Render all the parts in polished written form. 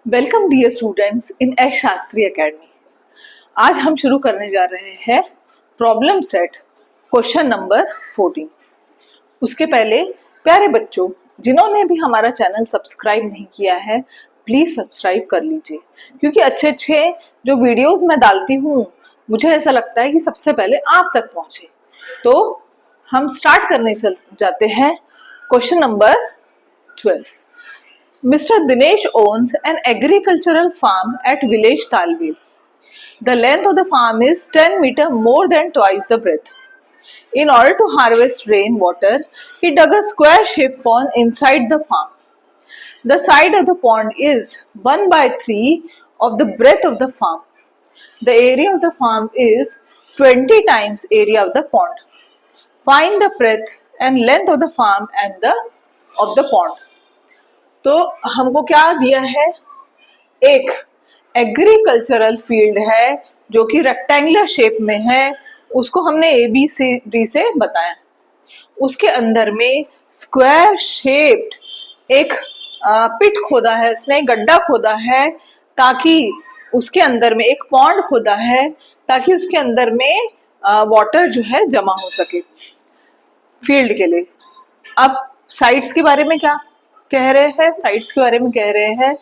Welcome dear students in S Shastri Academy. आज हम शुरू करने जा रहे हैं प्रॉब्लम सेट क्वेश्चन नंबर 14। उसके पहले प्यारे बच्चों, जिन्होंने भी हमारा चैनल सब्सक्राइब नहीं किया है प्लीज सब्सक्राइब कर लीजिए, क्योंकि अच्छे अच्छे जो वीडियोस मैं डालती हूँ मुझे ऐसा लगता है कि सबसे पहले आप तक पहुंचे। तो हम स्टार्ट करने जाते हैं question number 12। Mr. Dinesh owns an agricultural farm at village Talwil. The length of the farm is 10 meters, more than twice the breadth. In order to harvest rainwater, he dug a square-shaped pond inside the farm. The side of the pond is 1/3 of the breadth of the farm. The area of the farm is 20 times area of the pond. Find the breadth and length of the farm and of the pond. तो हमको क्या दिया है, एक agricultural field है जो कि rectangular shape में है, उसको हमने ABCD से बताया। उसके अंदर में स्क्वायर शेप्ड एक पिट खोदा है, उसने एक गड्ढा खोदा है ताकि उसके अंदर में एक पॉन्ड खोदा है ताकि उसके अंदर में वाटर जो है जमा हो सके फील्ड के लिए। अब साइड्स के बारे में क्या कह रहे हैं, साइट्स के बारे में कह रहे हैं,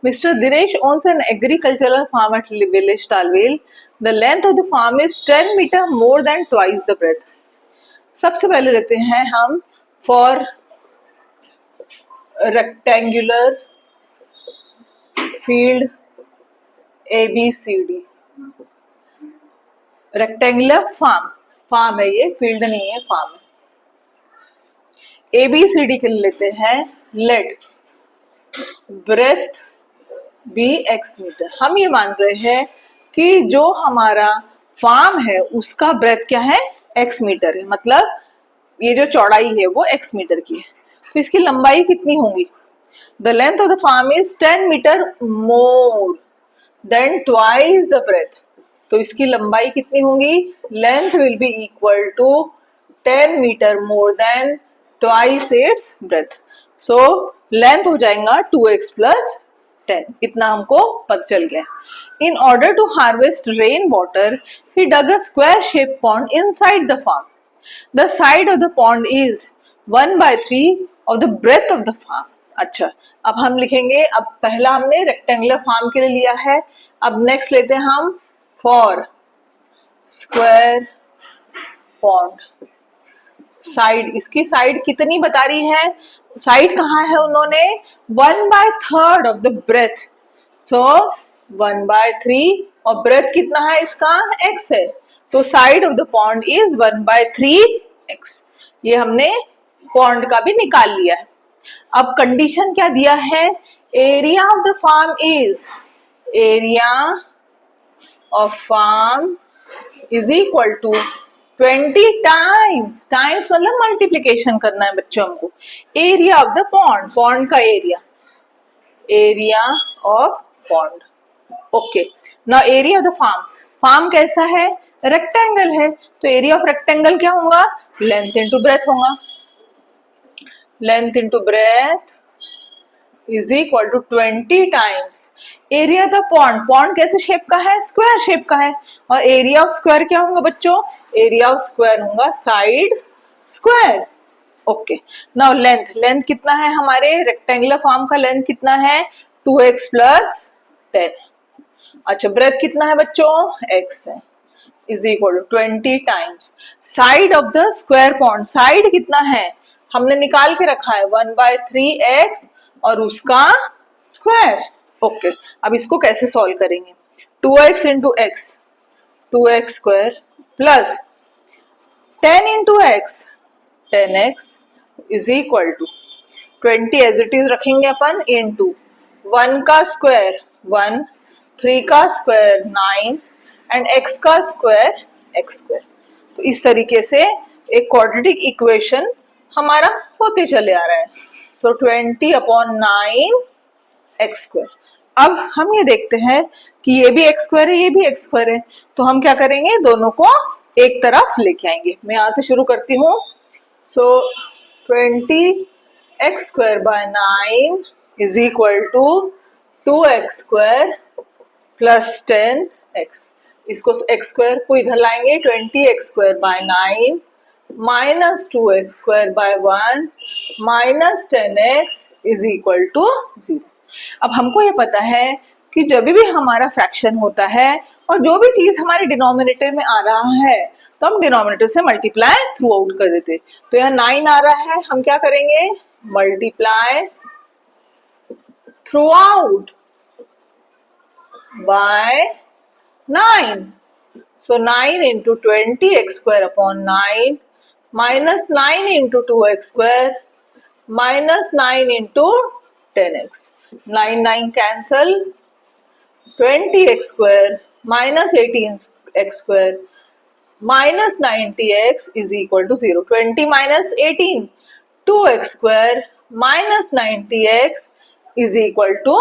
mister Dinesh owns an agricultural farm at village Talwel. The length of the farm is 10 metre, more than twice the breadth. सबसे पहले लेते हैं हम for rectangular field ABCD। Rectangular farm है, ये फील्ड नहीं है, फार्म है। ABCD के लिए लेते हैं, let breadth be x metre. हम ये मान रहे हैं कि जो हमारा फार्म है उसका ब्रेथ क्या है, x मीटर है, मतलब ये जो चौड़ाई है वो x मीटर की है। तो इसकी लंबाई कितनी होगी? The length of the farm is 10 metre more than twice the breadth. तो इसकी लंबाई कितनी होगी? Length will be equal to 10 metre more than twice its breadth. So length हो जाएगा 2x प्लस 10। इतना हमको पता चल गया। In order to harvest rain water he dug a square shape pond inside the farm. The side of the pond is 1/3 of the breadth of the farm. अच्छा, अब हम लिखेंगे, अब पहला हमने रेक्टेंगुलर फार्म के लिए लिया है, अब नेक्स्ट लेते हैं हम फॉर स्क्वायर पॉन्ड। साइड, इसकी साइड कितनी बता रही है? साइड कहाँ है उन्होंने? 1/3 ऑफ द ब्रेथ। सो 1/3 और ब्रेथ कितना है इसका? x है, तो side of the pond is 1/3x। ये हमने पॉन्ड का भी निकाल लिया है। अब कंडीशन क्या दिया है? Area of the farm is, area of farm is equal to 20 times, times मतलब मल्टीप्लीकेशन करना है बच्चों हमको, area of the pond, pond का area, area of pond. Okay, now area of the farm, farm कैसा है? रेक्टेंगल है, तो एरिया ऑफ रेक्टेंगल क्या होगा? लेंथ इंटू ब्रेथ होगा। Length into breadth is equal to 20 times area the pond. Pond कैसे shape का है? स्क्वायर शेप का है, और एरिया ऑफ स्क्वायर क्या होगा बच्चों? एरिया ऑफ स्क्वायर होगा side square. Okay, now length, length कितना है हमारे रेक्टेंगुलर फॉर्म का? लेंथ कितना है? 2x plus 10। अच्छा, ब्रेथ कितना है बच्चों? x है, is equal to 20 times side of the square pond. Side कितना है हमने निकाल के रखा है? 1/3x और उसका स्क्वायर। ओके, अब इसको कैसे सॉल्व करेंगे? 2x into x, 2x square plus 10 into x, 10x is equal to 20 as it is रखेंगे अपन, इंटू 1 का स्क्वायर 1, 3 का स्क्वायर 9 एंड x का स्क्वायर x स्क्वायर। तो इस तरीके से एक क्वाड्रेटिक इक्वेशन हमारा होते चले आ रहा है। सो 20/9 x स्क्वायर। अब हम ये देखते हैं कि ये भी x स्क्वायर है, ये भी x स्क्वायर है, तो हम क्या करेंगे? दोनों को एक तरफ लेके आएंगे। मैं यहां से शुरू करती हूँ। So 20x² by 9 is equal to 2x square plus 10x, इसको x स्क्वायर को इधर लाएंगे 20x square by 9 minus 2x square by 1 minus 10x is equal to 0। अब हमको ये पता है कि जब भी हमारा फ्रैक्शन होता है और जो भी चीज हमारे डिनोमिनेटर में आ रहा है तो हम डिनोमिनेटर से मल्टीप्लाई थ्रू आउट कर देते। तो यहाँ 9 आ रहा है, हम क्या करेंगे multiply through out by 9. So 9 into 20x square upon 9 minus 9 into 2x square minus 9 into 10x. 9 9 cancel, 20x square minus 18x square minus 90x is equal to 0. 20 minus 18, 2x square minus 90x is equal to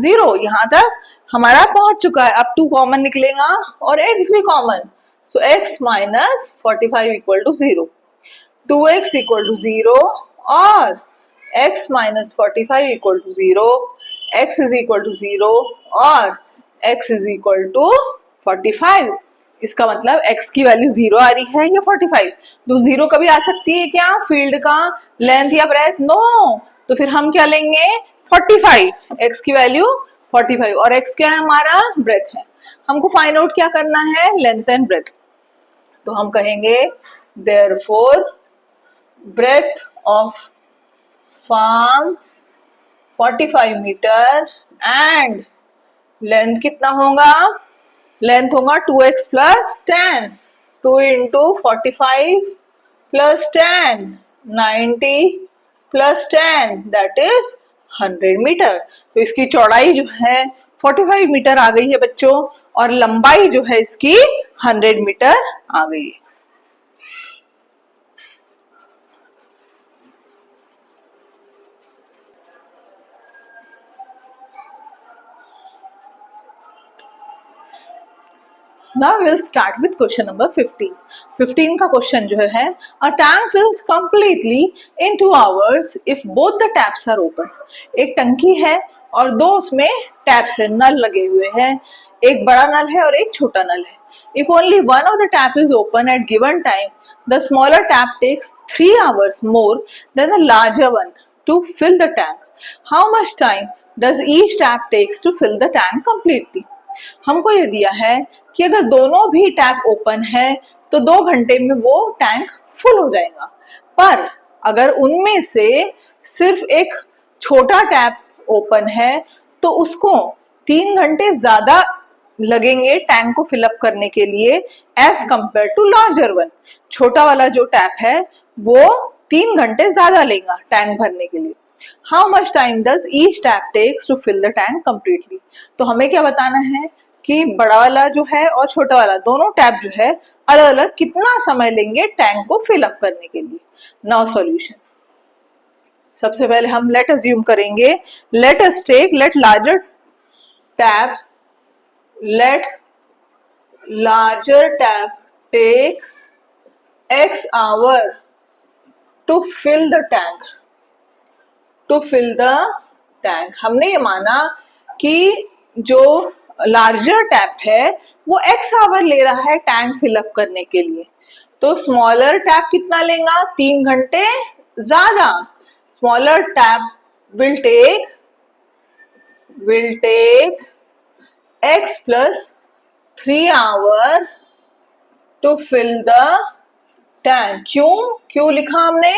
0। यहाँ तक हमारा पहुंच चुका है। अब 2 common निकलेगा और x भी common, so x minus 45 equal to 0, 2x equal to 0 और x minus 45 equal to 0, x is equal to 0 और x इज इक्वल टू 45। इसका मतलब x की वैल्यू 0 आ रही है या 45? तो 0 कभी आ सकती है क्या फील्ड का लेंथ या ब्रेथ? नो। तो फिर हम क्या लेंगे 45, x की वैल्यू 45 और x क्या है हमारा ब्रेथ है। हमको फाइंड आउट क्या करना है लेंथ एंड ब्रेथ। तो हम कहेंगे therefore breadth of farm 45 metre and length कितना होगा? लेंथ होगा 2x plus 10, 2 into 45 plus 10, 90 plus 10 that is 100 metre. तो इसकी चौड़ाई जो है 45 मीटर आ गई है बच्चों और लंबाई जो है इसकी 100 मीटर आ गई है। Now we'll start with question number 15. 15 का क्वेश्चन जो है a tank fills completely in 2 hours if both the taps are open. एक टंकी है और दो उसमें टैप्स है, नल लगे हुए हैं, एक बड़ा नल है और एक छोटा नल है। If only one of the tap is open at given time, the smaller tap takes 3 hours more than the larger one to fill the tank. How much time does each tap takes to fill the tank completely? हमको ये दिया है कि अगर दोनों भी tap open है तो 2 घंटे में वो टैंक फुल हो जाएगा, पर अगर उनमें से सिर्फ एक छोटा टैप ओपन है तो उसको 3 घंटे ज्यादा लगेंगे टैंक को फिलअप करने के लिए as compare to larger one. छोटा वाला जो टैप है वो 3 घंटे ज्यादा लेगा टैंक भरने के लिए। How much time does each tap takes to fill the tank completely? तो हमें क्या बताना है कि बड़ा वाला जो है और छोटा वाला दोनों टैप जो है अलग अलग कितना समय लेंगे टैंक को फिल अप करने के लिए। Now solution. सबसे पहले हम लेट अज्यूम करेंगे, let us take let larger tap takes x hour to fill the tank. हमने ये माना कि जो लार्जर टैप है वो x आवर ले रहा है टैंक फिलअप करने के लिए, तो स्मॉलर टैप कितना लेगा? 3 घंटे ज्यादा। Smaller tap will take x plus 3 hour to fill the tank. क्यों लिखा हमने?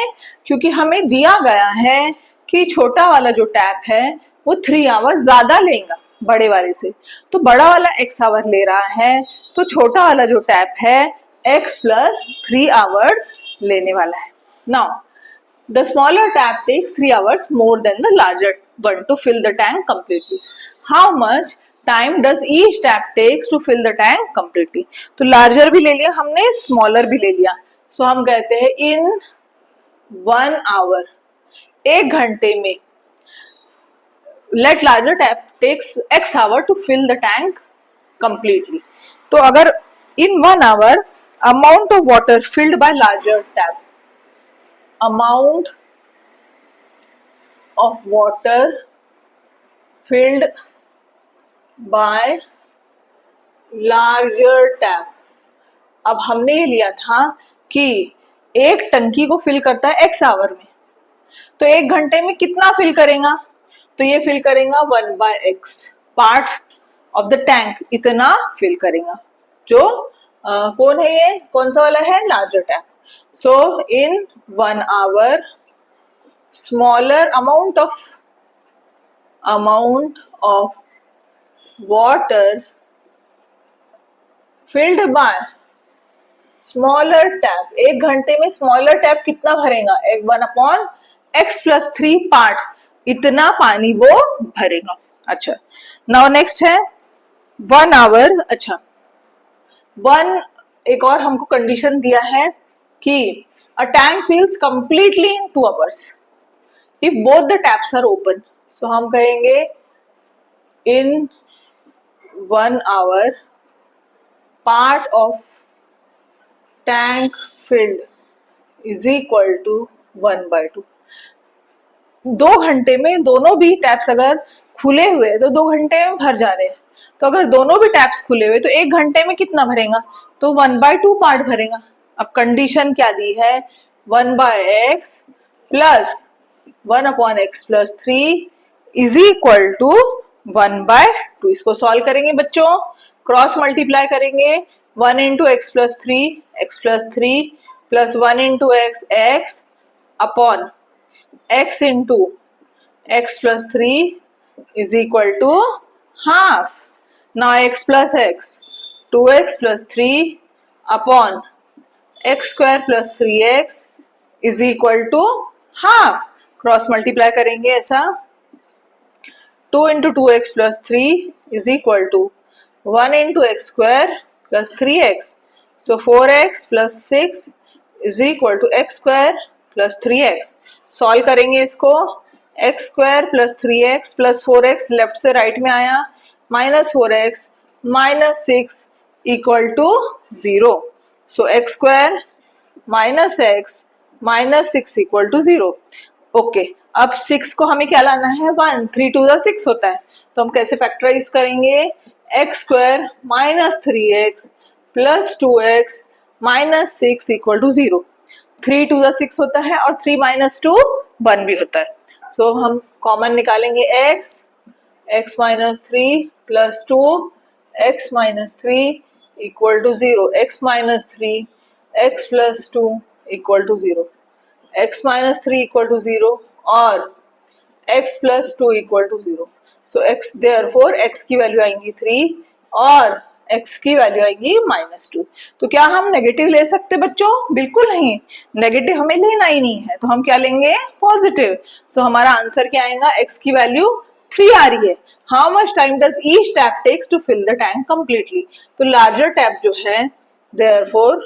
क्योंकि हमें दिया गया है कि छोटा वाला जो टैप है वो 3 आवर ज्यादा लेगा बड़े वाले से, तो बड़ा वाला x आवर ले रहा है तो छोटा वाला जो टैप है x प्लस 3 आवर्स लेने वाला है। Now the smaller tap takes 3 hours more than the larger one to fill the tank completely. How much time does each tap takes to fill the tank completely? तो larger भी ले लिया हमने, smaller भी ले लिया, सो हम कहते हैं इन 1 आवर, 1 घंटे में, let larger tap takes x hour to fill the tank completely. तो अगर in 1 hour amount of water filled by larger tap, amount of water filled by larger tap. अब हमने ये लिया था कि एक टंकी को फिल करता है x आवर में, तो 1 घंटे में कितना फिल करेगा? तो ये फिल करेगा 1/x part of the tank, इतना फिल करेगा। जो कौन है ये, कौन सा वाला है? Larger tank. So in 1 hour smaller amount of water filled by smaller tap, 1 घंटे में स्मॉलर टैप कितना भरेगा? 1/x+3 पार्ट, इतना पानी वो भरेगा। अच्छा, नाउ नेक्स्ट है 1 आवर। अच्छा, एक और हमको कंडीशन दिया है कि a tank fills completely in 2 hours if both the taps are open. So हम कहेंगे in 1 hour part of tank filled is equal to 1/2। 2 घंटे में दोनों भी टैप्स अगर खुले हुए तो 2 घंटे में भर जा रहे हैं, तो अगर दोनों भी टैप्स खुले हुए तो 1 घंटे में कितना भरेगा? तो 1/2 पार्ट भरेगा। अब कंडीशन क्या दी है? 1/x plus 1/x+3 is equal to 1/2। इसको सॉल्व करेंगे बच्चों, क्रॉस मल्टीप्लाई करेंगे। 1 into x+3 plus 1 into x upon x into x+3 is equal to half. Now x plus x, 2x+3 upon x square plus 3x is equal to half. Cross multiply करेंगे ऐसा, 2 into 2x plus 3 is equal to 1 into x square plus 3x. So 4x plus 6 is equal to x square plus 3x. Solve करेंगे इसको, x square plus 3x plus 4x left से right में आया, -4x -6 equal to 0. So x square minus x minus 6 equal to 0. Okay, अब 6 को हमें क्या लाना है? 1, 3 to the 6 होता है, तो हम कैसे फैक्टराइज करेंगे? x square minus 3x plus 2x minus 6 equal to 0. 3 to the 6 होता है और 3 minus 2 1 भी होता है। सो हम कॉमन निकालेंगे x minus 3 plus 2 x minus 3 equal to 0. x minus 3 x plus 2 equal to 0. x minus 3 equal to 0 और x plus 2 equal to 0. So x, therefore x की वैल्यू आएंगी 3 और x की वैल्यू आएगी -2। तो क्या हम नेगेटिव ले सकते बच्चों? बिल्कुल नहीं, नेगेटिव हमें लेना ही नहीं है, तो हम क्या लेंगे? पॉजिटिव। सो हमारा आंसर क्या आएगा? x की वैल्यू 3 आ रही है। How much time does each tap takes to fill the tank completely? तो लार्जर टैप जो है, therefore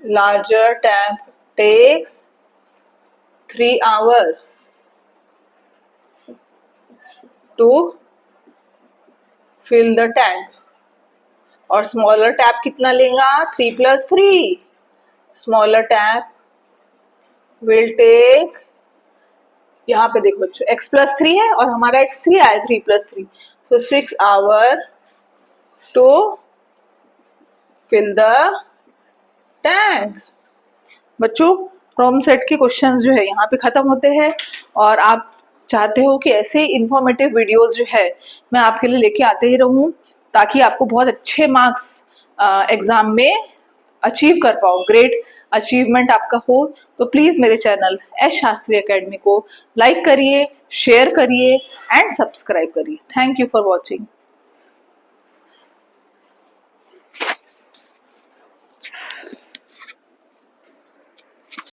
larger tap takes 3 hours to fill the tank और स्मॉलर टैप कितना लेगा? 3 plus 3. Smaller tap will take, यहाँ पे देखो बच्चों x plus 3 है और हमारा x 3 आया, 3 plus 3, so 6 hours to fill the tank. बच्चों, प्रॉब्लम सेट के क्वेश्चंस जो है यहाँ पे खत्म होते हैं, और आप चाहते हो कि ऐसे इंफॉर्मेटिव वीडियोस जो है मैं आपके लिए लेके आते ही रहूं, ताकि आपको बहुत अच्छे मार्क्स एग्जाम में अचीव कर पाओ, ग्रेट अचीवमेंट आपका हो। तो प्लीज मेरे चैनल एस शास्त्री एकेडमी को लाइक करिए, शेयर करिए एंड सब्सक्राइब करिए। Thank you for watching.